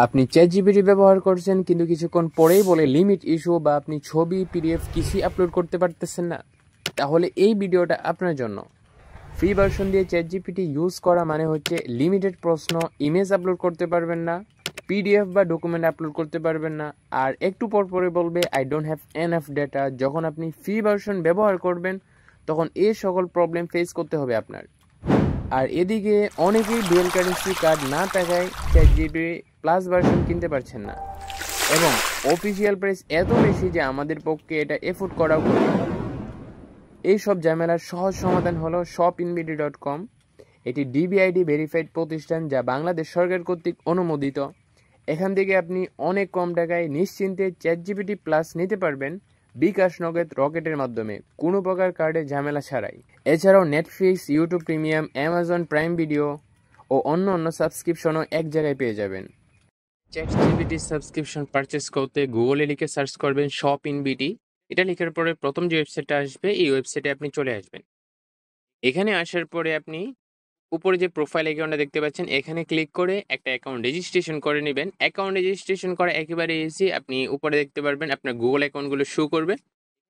আপনি চ্যাটজিপিটি ব্যবহার করছেন কিন্তু কিছুক্ষণ পরেই বলে লিমিট ইস্যু বা আপনি ছবি পিডিএফ কিছুই আপলোড করতে পারতেছেন না, তাহলে এই ভিডিওটা আপনার জন্য। ফ্রি ভার্সন দিয়ে চ্যাটজিপিটি ইউজ করা মানে হচ্ছে লিমিটেড প্রশ্ন, ইমেজ আপলোড করতে পারবেন না, পিডিএফ বা ডকুমেন্ট আপলোড করতে পারবেন না, আর একটু পর পরে বলবে I don't have enough data. যখন আপনি ফ্রি ভার্সন ব্যবহার করবেন তখন এই সকল প্রবলেম ফেস করতে হবে আপনার। আর এদিকে অনেকেই ডুয়েল কারেন্সি কার্ড না থাকায় চ্যাটজিপিটি প্লাস ভার্সন কিনতে পারছেন না, এবং অফিসিয়াল প্রাইস এত বেশি যে আমাদের পক্ষে এটা এফোর্ড করাও কঠিন। এই সব ঝামেলার সহজ সমাধান হলো shopinbd.com। এটি ডিবিআইডি ভেরিফাইড প্রতিষ্ঠান যা বাংলাদেশ সরকার কর্তৃক অনুমোদিত। এখান থেকে আপনি অনেক কম টাকায় নিশ্চিন্তে চ্যাটজিপিটি প্লাস নিতে পারবেন বিকাশ নগদ রকেটের মাধ্যমে, কোনো প্রকার কার্ডের ঝামেলা ছাড়াই। এছাড়াও Netflix, YouTube premium, Amazon prime video ও অন্য সাবস্ক্রিপশনও এক জায়গায় পেয়ে যাবেন। চ্যাটজিপিটি সাবস্ক্রিপশন পারচেস করতে গুগলে লিখে সার্চ করবেন শপিনবিডি। এটা লেখার পরে প্রথম যে ওয়েবসাইটটা আসবে এই ওয়েবসাইটে আপনি চলে আসবেন। এখানে আসার পরে আপনি উপরে যে প্রোফাইল অ্যাকাউন্টটা দেখতে পাচ্ছেন এখানে ক্লিক করে একটা অ্যাকাউন্ট রেজিস্ট্রেশন করে নেবেন। অ্যাকাউন্ট রেজিস্ট্রেশন করা একেবারে ইজি। আপনি উপরে দেখতে পারবেন আপনার গুগল অ্যাকাউন্টগুলো শো করবে।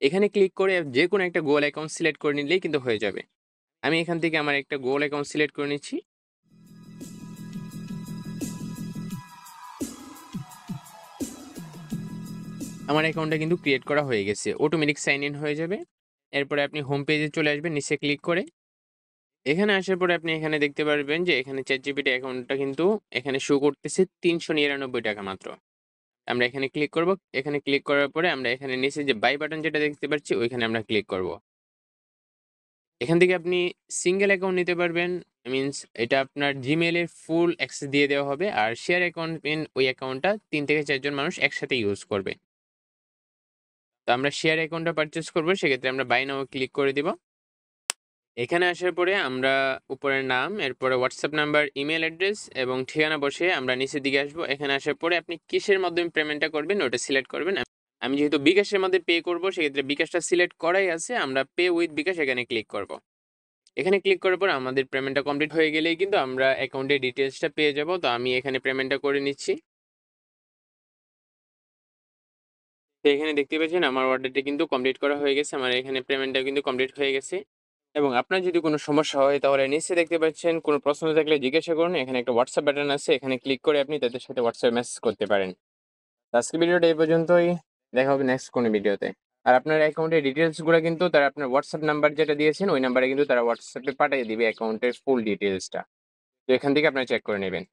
এখানে ক্লিক করে যে কোনো একটা গুগল অ্যাকাউন্ট সিলেক্ট করে নিলেই কিন্তু হয়ে যাবে। আমি এখান থেকে আমার একটা গুগল অ্যাকাউন্ট সিলেক্ট করে নিচ্ছি। আমার অ্যাকাউন্টটা কিন্তু ক্রিয়েট করা হয়ে গেছে, অটোমেটিক সাইন ইন হয়ে যাবে। এরপরে আপনি হোম পেজে চলে আসবেন, নিচে ক্লিক করে এখানে আসার পরে আপনি এখানে দেখতে পারবেন যে এখানে চ্যাটজিপিটি অ্যাকাউন্টটা কিন্তু এখানে শো করতেছে 399 টাকা মাত্র। আমরা এখানে ক্লিক করব। এখানে ক্লিক করার পরে আমরা এখানে নিচে যে বাই বাটন যেটা দেখতে পাচ্ছি ওইখানে আমরা ক্লিক করব। এখান থেকে আপনি সিঙ্গেল অ্যাকাউন্ট নিতে পারবেন, মিনস এটা আপনার জিমেইলের ফুল অ্যাক্সেস দিয়ে দেওয়া হবে। আর শেয়ার অ্যাকাউন্ট ওই অ্যাকাউন্টটা 3 থেকে 4 জন মানুষ একসাথে ইউজ করবে। তো আমরা শেয়ার অ্যাকাউন্টটা পারচেস করবো, সেক্ষেত্রে আমরা বাই নাও ক্লিক করে দিব। এখানে আসার পরে আমরা উপরের নাম, এরপরে হোয়াটসঅ্যাপ নাম্বার, ইমেল অ্যাড্রেস এবং ঠিকানা বসে আমরা নিচের দিকে আসবো। এখানে আসার পরে আপনি কিসের মাধ্যমে পেমেন্টটা করবেন ওটা সিলেক্ট করবেন। আমি যেহেতু বিকাশের মধ্যে পে করব সেক্ষেত্রে বিকাশটা সিলেক্ট করাই আছে, আমরা পে উইথ বিকাশ এখানে ক্লিক করব। এখানে ক্লিক করার পর আমাদের পেমেন্টটা কমপ্লিট হয়ে গেলেই কিন্তু আমরা অ্যাকাউন্টের ডিটেলসটা পেয়ে যাব। তো আমি এখানে পেমেন্টটা করে নিচ্ছি। তো এখানে দেখতে পাচ্ছেন আমার অর্ডারটা কিন্তু কমপ্লিট করা হয়ে গেছে, আমার এখানে পেমেন্টটা কিন্তু কমপ্লিট হয়ে গেছে। এবং আপনার যদি কোনো সমস্যা হয় তাহলে নিচে দেখতে পাচ্ছেন কোনো প্রশ্ন থাকলে জিজ্ঞাসা করুন। এখানে একটা হোয়াটসঅ্যাপ বাটন আছে, এখানে ক্লিক করে আপনি তাদের সাথে হোয়াটসঅ্যাপে মেসেজ করতে পারেন। আজকের ভিডিওটা এই পর্যন্তই, দেখা হবে নেক্সট কোনো ভিডিওতে। আর আপনার অ্যাকাউন্টের ডিটেলসগুলো কিন্তু তারা আপনার হোয়াটসঅ্যাপ নাম্বার যেটা দিয়েছেন ওই নাম্বারে কিন্তু তারা হোয়াটসঅ্যাপে পাঠিয়ে দিবে অ্যাকাউন্টের ফুল ডিটেলসটা। তো এখান থেকে আপনারা চেক করে নেবেন।